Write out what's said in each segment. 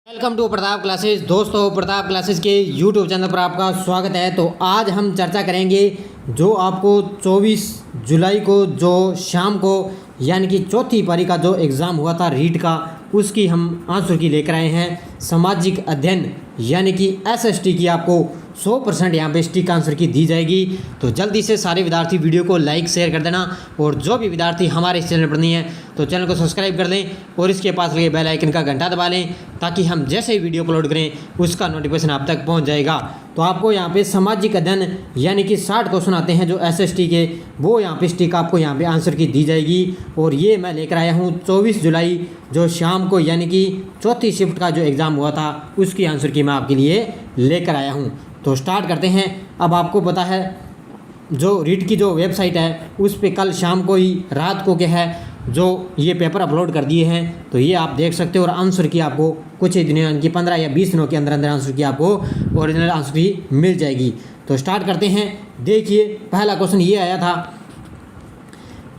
Welcome to Pratap classes. दोस्तों, Pratap classes के YouTube channel पर आपका स्वागत है। तो आज हम चर्चा करेंगे जो आपको 24 जुलाई को जो शाम को यानी कि चौथी पारी का जो एग्ज़ाम हुआ था रीट का, उसकी हम आंसर की लेकर आए हैं। सामाजिक अध्ययन यानी कि एसएसटी की आपको 100% यहाँ पे स्टिक आंसर की दी जाएगी। तो जल्दी से सारे विद्यार्थी वीडियो को लाइक शेयर कर देना, और जो भी विद्यार्थी हमारे इस चैनल पर नहीं है तो चैनल को सब्सक्राइब कर लें और इसके पास लगे बेल आइकन का घंटा दबा लें, ताकि हम जैसे ही वीडियो अपलोड करें उसका नोटिफिकेशन आप तक पहुँच जाएगा। तो आपको यहाँ पे सामाजिक अध्ययन यानी कि 60 क्वेश्चन आते हैं जो एसएसटी के, वो यहाँ पे स्टिक आपको यहाँ पे आंसर की दी जाएगी। और ये मैं लेकर आया हूँ 24 जुलाई जो शाम को यानी कि चौथी शिफ्ट का जो एग्ज़ाम हुआ था उसकी आंसर की मैं आपके लिए लेकर आया हूँ। तो स्टार्ट करते हैं। अब आपको पता है जो रीट की जो वेबसाइट है उस पे कल शाम को ही रात को क्या है जो ये पेपर अपलोड कर दिए हैं, तो ये आप देख सकते हो। और आंसर की आपको कुछ ही दिनों यानी कि 15 या 20 दिनों के अंदर अंदर आंसर की आपको ओरिजिनल आंसर की मिल जाएगी। तो स्टार्ट करते हैं। देखिए, पहला क्वेश्चन ये आया था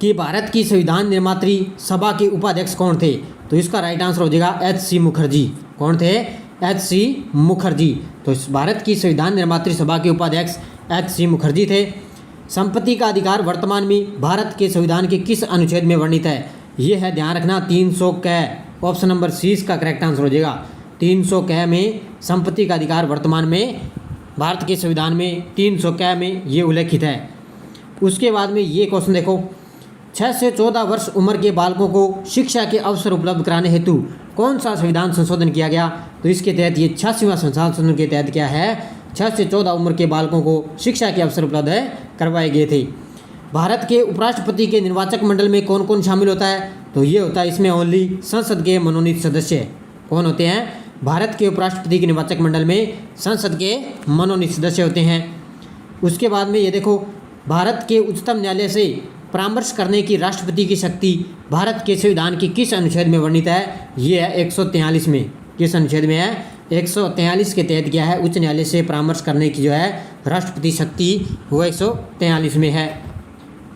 कि भारत की संविधान निर्मात्री सभा के उपाध्यक्ष कौन थे? तो इसका राइट आंसर हो जाएगा एच.सी. मुखर्जी। कौन थे? एच.सी. मुखर्जी। तो इस भारत की संविधान निर्मात्री सभा के उपाध्यक्ष एच.सी. मुखर्जी थे। संपत्ति का अधिकार वर्तमान में भारत के संविधान के किस अनुच्छेद में वर्णित है? ये है, ध्यान रखना, 300 क। ऑप्शन नंबर सी इसका करेक्ट आंसर हो जाएगा। 300 क में संपत्ति का अधिकार वर्तमान में भारत के संविधान में 300 क में ये उल्लेखित है। उसके बाद में ये क्वेश्चन देखो, 6 से 14 वर्ष उम्र के बालकों को शिक्षा के अवसर उपलब्ध कराने हेतु कौन सा संविधान संशोधन किया गया? तो इसके तहत ये 86वां संविधान संशोधन के तहत क्या है, 6 से 14 उम्र के बालकों को शिक्षा के अवसर उपलब्ध करवाए गए थे। भारत के उपराष्ट्रपति के निर्वाचक मंडल में कौन कौन शामिल होता है? तो ये होता है इसमें ओनली संसद के मनोनीत सदस्य। कौन होते हैं? भारत के उपराष्ट्रपति के निर्वाचक मंडल में संसद के मनोनीत सदस्य होते हैं। उसके बाद में ये देखो, भारत के उच्चतम न्यायालय से परामर्श करने की राष्ट्रपति की शक्ति भारत के संविधान के किस अनुच्छेद में वर्णित है? ये है 143 में। किस अनुच्छेद में है? 143 के तहत क्या है, उच्च न्यायालय से परामर्श करने की जो है राष्ट्रपति शक्ति वो 143 में है।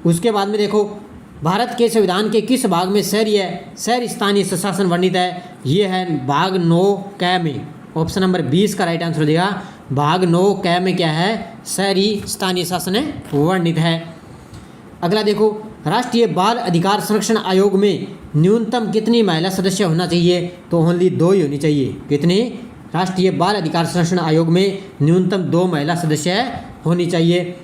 उसके बाद में देखो, भारत के संविधान के किस भाग में शहरी स्थानीय स्वशासन वर्णित है? ये है भाग 9 क में। ऑप्शन नंबर 20 का राइट आंसर हो जाएगा। भाग 9 क में क्या है, शहरी स्थानीय शासन वर्णित है। अगला देखो, राष्ट्रीय बाल अधिकार संरक्षण आयोग में न्यूनतम कितनी महिला सदस्य होना चाहिए? तो ओनली 2 ही होनी चाहिए। कितनी? राष्ट्रीय बाल अधिकार संरक्षण आयोग में न्यूनतम 2 महिला सदस्य होनी चाहिए।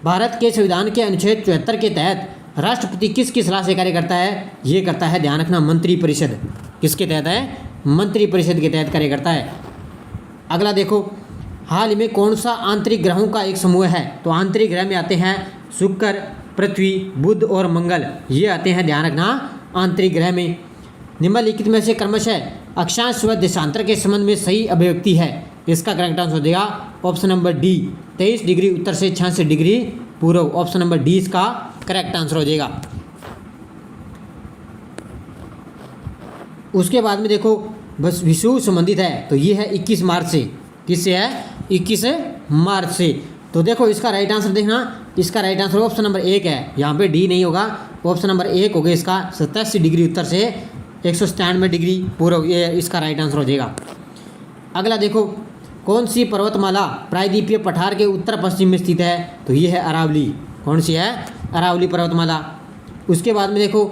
भारत के संविधान के अनुच्छेद 74 के तहत राष्ट्रपति किसकी सलाह से कार्य करता है? ये करता है, ध्यान रखना, मंत्रिपरिषद। किसके तहत है? मंत्रिपरिषद के तहत कार्य करता है। अगला देखो, हाल ही में कौन सा आंतरिक ग्रहों का एक समूह है? तो आंतरिक ग्रह में आते हैं शुक्र, पृथ्वी, बुध और मंगल, ये आते हैं, ध्यान रखना, आंतरिक ग्रह में। निम्नलिखित में से क्रमशः अक्षांश व देशांतर के संबंध में सही अभिव्यक्ति है? इसका करेक्ट आंसर हो जाएगा ऑप्शन नंबर डी, 23 डिग्री उत्तर से 66 डिग्री पूर्व। ऑप्शन नंबर डी इसका करेक्ट आंसर हो जाएगा। उसके बाद में देखो, बस विषु संबंधित है, तो ये है 21 मार्च से। किससे है? 21 मार्च से। तो देखो इसका राइट आंसर देखना, इसका राइट आंसर ऑप्शन नंबर 1 है। यहाँ पे डी नहीं होगा, ऑप्शन नंबर 1 हो गया इसका, 87 डिग्री उत्तर से 197 डिग्री पूर्व, ये इसका राइट आंसर हो जाएगा। अगला देखो, कौन सी पर्वतमाला प्रायद्वीपीय पठार के उत्तर पश्चिम में स्थित है? तो ये है अरावली। कौन सी है? अरावली पर्वतमाला। उसके बाद में देखो,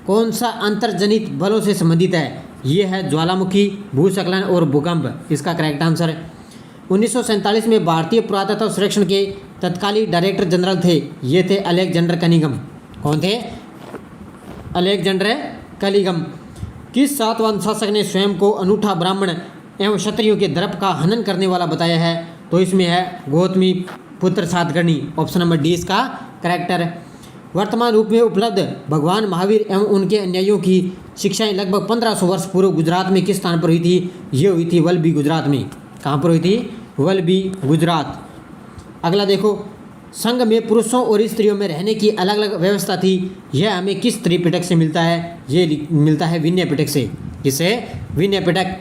कौन सा अंतर्जनित बलों से संबंधित है? ये है ज्वालामुखी, भूस्खलन और भूकंप। इसका करेक्ट आंसर 1947 में भारतीय पुरातत्व सर्वेक्षण के तत्कालीन डायरेक्टर जनरल थे, ये थे अलेक्जेंडर कनिंघम। कौन थे? Alexander Cunningham. किस सातवां शासक ने स्वयं को अनूठा ब्राह्मण एवं क्षत्रियों के दर्प का हनन करने वाला बताया है? तो इसमें है गौतमी पुत्र सातकर्णी। ऑप्शन नंबर डी इसका करेक्टर। वर्तमान रूप में उपलब्ध भगवान महावीर एवं उनके अनुयायियों की शिक्षाएं लगभग 1500 वर्ष पूर्व गुजरात में किस स्थान पर हुई थी? ये हुई थी वल्लभी, गुजरात में। कहाँ पर हुई थी? वल्लभी, गुजरात। अगला देखो, संघ में पुरुषों और स्त्रियों में रहने की अलग अलग व्यवस्था थी, यह हमें किस त्रिपिटक से मिलता है? ये मिलता है विनय पिटक से। किससे? विनय पिटक।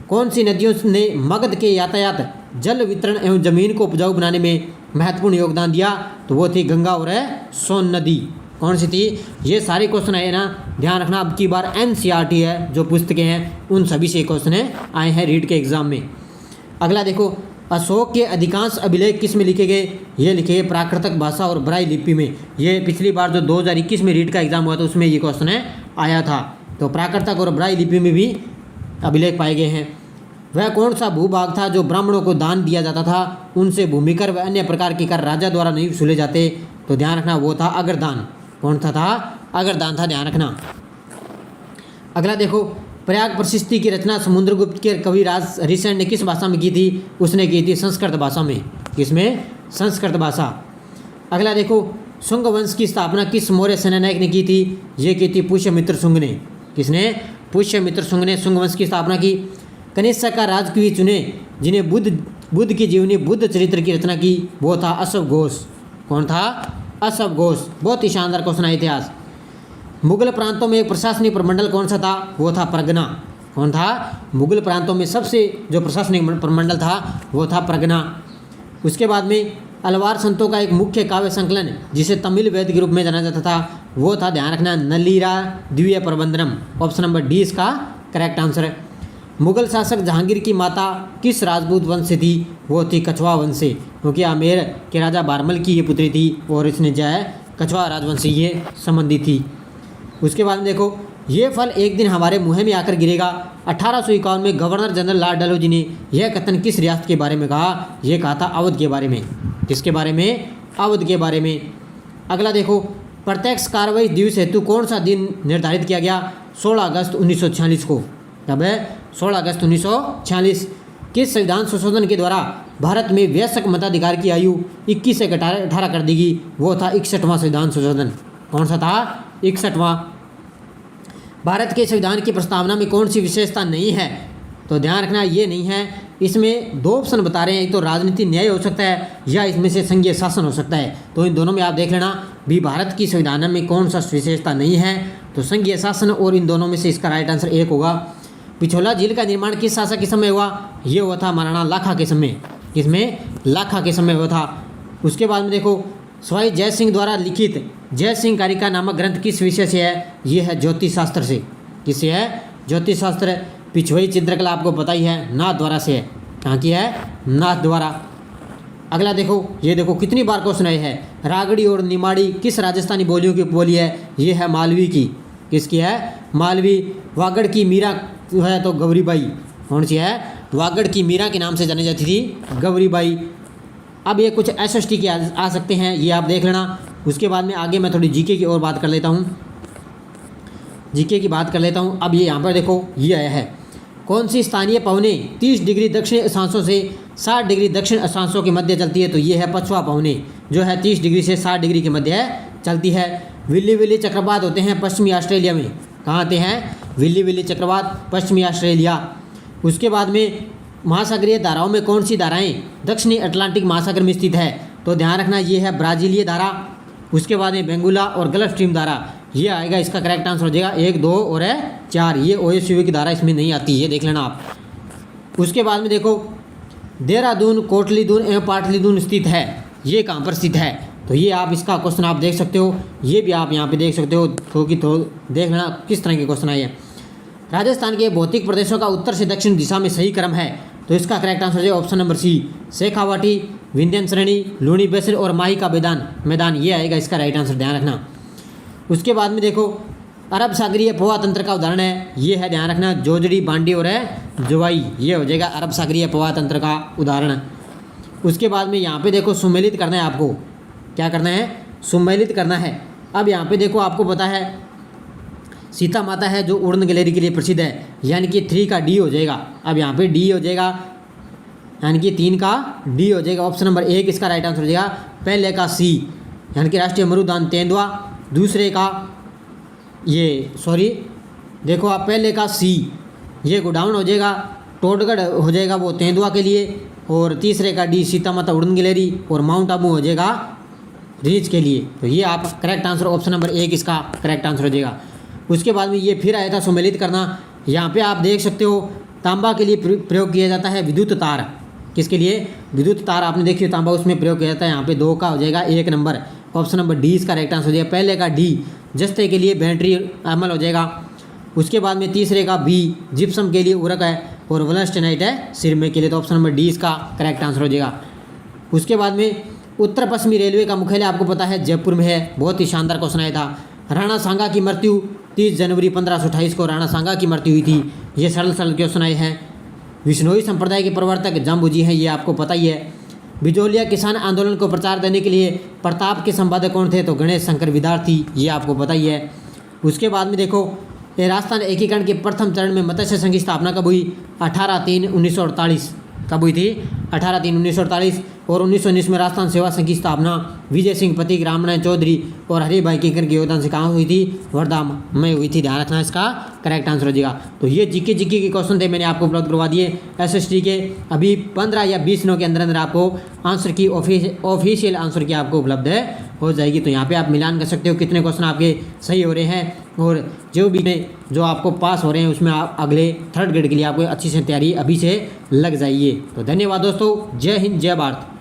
कौन सी नदियों ने मगध के यातायात, जल वितरण एवं जमीन को उपजाऊ बनाने में महत्वपूर्ण योगदान दिया? तो वो थी गंगा और सोन नदी। कौन सी थी? ये सारे क्वेश्चन आए ना, ध्यान रखना। अब की बार NCERT है जो पुस्तकें हैं उन सभी से क्वेश्चन आए हैं रीड के एग्जाम में। अगला देखो, अशोक के अधिकांश अभिलेख किस में लिखे गए? ये लिखे गए प्राकृतिक भाषा और ब्राई लिपि में। ये पिछली बार जो 2021 में रीड का एग्जाम हुआ था उसमें ये क्वेश्चन आया था। तो प्राकृतिक और ब्राई लिपि में भी अभिलेख पाए गए हैं। वह कौन सा भूभाग था जो ब्राह्मणों को दान दिया जाता था? उनसे भूमिकर व अन्य प्रकार के कर राजा द्वारा नहीं वसूले जाते। तो ध्यान रखना वो था अग्रदान। कौन सा था? अग्रदान था, ध्यान रखना। अगला देखो, प्रयाग प्रशस्ति की रचना समुद्रगुप्त के कविराज हरिसेन ने किस भाषा में की थी? उसने की थी संस्कृत भाषा में। किसमें? संस्कृत भाषा। अगला देखो, शुंग वंश की स्थापना किस मौर्य सेनानायक ने की थी? ये की थी पुष्यमित्र शुंग ने। किसने? पुष्यमित्र शुंग ने शुंग वंश की स्थापना की। कनिष्क का राजकवि चुने जिन्हें बुद्ध की जीवनी बुद्ध चरित्र की रचना की, वो था अश्व घोष। कौन था? अश्व घोष। बहुत ही शानदार क्वेश्चन है इतिहास। मुगल प्रांतों में एक प्रशासनिक प्रमंडल कौन सा था? वो था परगना। कौन था? मुगल प्रांतों में सबसे जो प्रशासनिक प्रमंडल था वो था परगना। उसके बाद में अलवार संतों का एक मुख्य काव्य संकलन जिसे तमिल वेद के रूप में जाना जाता था वो था, ध्यान रखना, नलीरा दिव्य प्रबंधनम। ऑप्शन नंबर डी इसका करेक्ट आंसर है। मुगल शासक जहांगीर की माता किस राजपूत वंश से थी? वो थी कछवा वंश से, क्योंकि आमेर के राजा बारमल की ये पुत्री थी और इसने जो है कछवा राजवंश से ये संबंधित थी। उसके बाद में देखो, ये फल एक दिन हमारे मुँह में आकर गिरेगा। 1851 में गवर्नर जनरल लॉर्ड डलहौजी ने यह कथन किस रियासत के बारे में कहा? यह कहा था अवध के बारे में। किसके बारे में? अवध के बारे में। अगला देखो, प्रत्यक्ष कार्रवाई दिवस हेतु कौन सा दिन निर्धारित किया गया? 16 अगस्त 1946 को। कब है? 16 अगस्त 1946। किस संविधान संशोधन के द्वारा भारत में वयस्क मताधिकार की आयु 21 से 18 कर दी गई? वो था 61वां संविधान संशोधन। कौन सा था? 61वां। भारत के संविधान की प्रस्तावना में कौन सी विशेषता नहीं है? तो ध्यान रखना ये नहीं है। इसमें दो ऑप्शन बता रहे हैं, एक तो राजनीति न्याय हो सकता है या इसमें से संघीय शासन हो सकता है। तो इन दोनों में आप देख लेना भी भारत की संविधान में कौन सा विशेषता नहीं है, तो संघीय शासन और इन दोनों में से इसका राइट आंसर एक होगा। पिछोला झील का निर्माण किस शासक के समय हुआ? ये हुआ था महाराणा लाखा के समय। किसमें? लाखा के समय हुआ था। उसके बाद में देखो, सवाई जय सिंह द्वारा लिखित जय सिंह कारिका नामक ग्रंथ किस विषय से है? ये है ज्योतिष शास्त्र से। किससे है? ज्योतिष शास्त्र। पिछवई चित्रकला आपको पता ही है, नाथ द्वारा से है। कहाँ की है? नाथ द्वारा। अगला देखो, ये देखो कितनी बार क्वेश्चन आए हैं। रागड़ी और निमाड़ी किस राजस्थानी बोलियों की बोली है? ये है मालवी की। किसकी है? मालवी। वागड़ की मीरा है तो गौरीबाई। कौन सी है? वागड़ की मीरा के नाम से जानी जाती थी गौरीबाई। अब ये कुछ SST के आ सकते हैं, ये आप देख लेना। उसके बाद में आगे मैं थोड़ी GK की और बात कर लेता हूँ। GK की बात कर लेता हूँ। अब ये यहाँ पर देखो ये आया है, कौन सी स्थानीय पवने 30 डिग्री दक्षिण अक्षांशों से 60 डिग्री दक्षिण अक्षांशों के मध्य चलती है? तो ये है पछुआ पवने, जो है 30 डिग्री से 60 डिग्री के मध्य चलती है। विल्ली विल्ली चक्रवात होते हैं पश्चिमी ऑस्ट्रेलिया में। कहाँ आते हैं? विल्ली विल्ली चक्रवात पश्चिमी ऑस्ट्रेलिया। उसके बाद में महासागरीय धाराओं में कौन सी धाराएं दक्षिणी अटलांटिक महासागर में स्थित है? तो ध्यान रखना ये है ब्राज़ीलीय धारा। उसके बाद में बेंगुला और गल्फ स्ट्रीम धारा, ये आएगा इसका करेक्ट आंसर हो जाएगा 1, 2 और 4। ये OSU की धारा इसमें नहीं आती, ये देख लेना आप। उसके बाद में देखो, देहरादून कोटलीदून एवं पाटलीदून स्थित है, ये कहाँ पर स्थित है? तो ये आप इसका क्वेश्चन आप देख सकते हो, ये भी आप यहाँ पे देख सकते हो। देख लेना किस तरह के क्वेश्चन आए हैं। राजस्थान के भौतिक प्रदेशों का उत्तर से दक्षिण दिशा में सही क्रम है? तो इसका करेक्ट आंसर है option number C, Shekhawati, Vindhyan श्रेणी, लूणी बेसिन और माही का मैदान, ये आएगा इसका राइट आंसर, ध्यान रखना। उसके बाद में देखो, अरब सागरीय पोहा तंत्र का उदाहरण है, ये है ध्यान रखना जोजड़ी, बांडी और जोवाई, ये हो जाएगा अरब सागरीय पोहा तंत्र का उदाहरण। उसके बाद में यहाँ पे देखो सम्मिलित करना है आपको, क्या करना है? सम्मिलित करना है। अब यहाँ पे देखो आपको पता है सीता माता है जो उड़न गैलेरी के लिए प्रसिद्ध है, यानी कि 3 का D हो जाएगा। अब यहाँ पे D हो जाएगा, यानी कि 3 का D हो जाएगा। ऑप्शन नंबर 1 इसका राइट आंसर हो जाएगा। पहले का C, यानी कि राष्ट्रीय मरुदान तेंदुआ। दूसरे का देखो आप पहले का C, ये गोडाउन हो जाएगा, टोडगढ़ हो जाएगा वो तेंदुआ के लिए। और तीसरे का D सीता माता उड़न गैलेरी, और माउंट आबू हो जाएगा रीच के लिए। तो ये आप करेक्ट आंसर ऑप्शन नंबर 1 इसका करेक्ट आंसर हो जाएगा। उसके बाद में ये फिर आया था सम्मिलित करना। यहाँ पे आप देख सकते हो तांबा के लिए प्रयोग किया जाता है विद्युत तार। किसके लिए? विद्युत तार आपने देखी हो तांबा, उसमें प्रयोग किया जाता है। यहाँ पे 2 का हो जाएगा 1 नंबर, ऑप्शन नंबर डी इसका करेक्ट आंसर हो जाएगा। पहले का डी जस्ते के लिए बैटरी अमल हो जाएगा। उसके बाद में तीसरे का बी जिप्सम के लिए उर्वरक है और वलस्टेनाइट है सिरमे के लिए, तो ऑप्शन नंबर डी इसका करेक्ट आंसर हो जाएगा। उसके बाद में उत्तर पश्चिमी रेलवे का मुख्यालय आपको पता है जयपुर में है। बहुत ही शानदार क्वेश्चन आया था। राणा सांगा की मृत्यु 30 जनवरी 1528 को राणा सांगा की मृत्यु हुई थी। ये सरल सरल क्वेश्चन आए हैं। विश्नोई संप्रदाय के प्रवर्तक जाम्बूजी हैं, ये आपको पता ही है। बिजोलिया किसान आंदोलन को प्रचार देने के लिए प्रताप के संपादक कौन थे, तो गणेश शंकर विद्यार्थी, ये आपको पता ही है। उसके बाद में देखो ये राजस्थान एकीकरण के प्रथम चरण में मत्स्य संघ की स्थापना कब हुई, 18/3/1948 कब हुई थी, 18/3/1948। और 1919 में राजस्थान सेवा संघ की स्थापना विजय सिंह पथिक, रामनारायण चौधरी और हरिभाई किंकर के योगदान से कहाँ हुई थी, वर्धा में हुई थी। ध्यान रखना, इसका करेक्ट आंसर हो जाएगा। तो ये जीके के क्वेश्चन थे, मैंने आपको उपलब्ध करवा दिए एसएसटी के। अभी 15 या 20 दिनों के अंदर अंदर आपको आंसर की ऑफिशियल आंसर की आपको उपलब्ध हो जाएगी। तो यहाँ पे आप मिलान कर सकते हो कितने क्वेश्चन आपके सही हो रहे हैं, और जो आपको पास हो रहे हैं उसमें आप अगले 3rd ग्रेड के लिए आपको अच्छी से तैयारी अभी से लग जाइए। तो धन्यवाद दोस्तों, जय हिंद जय भारत।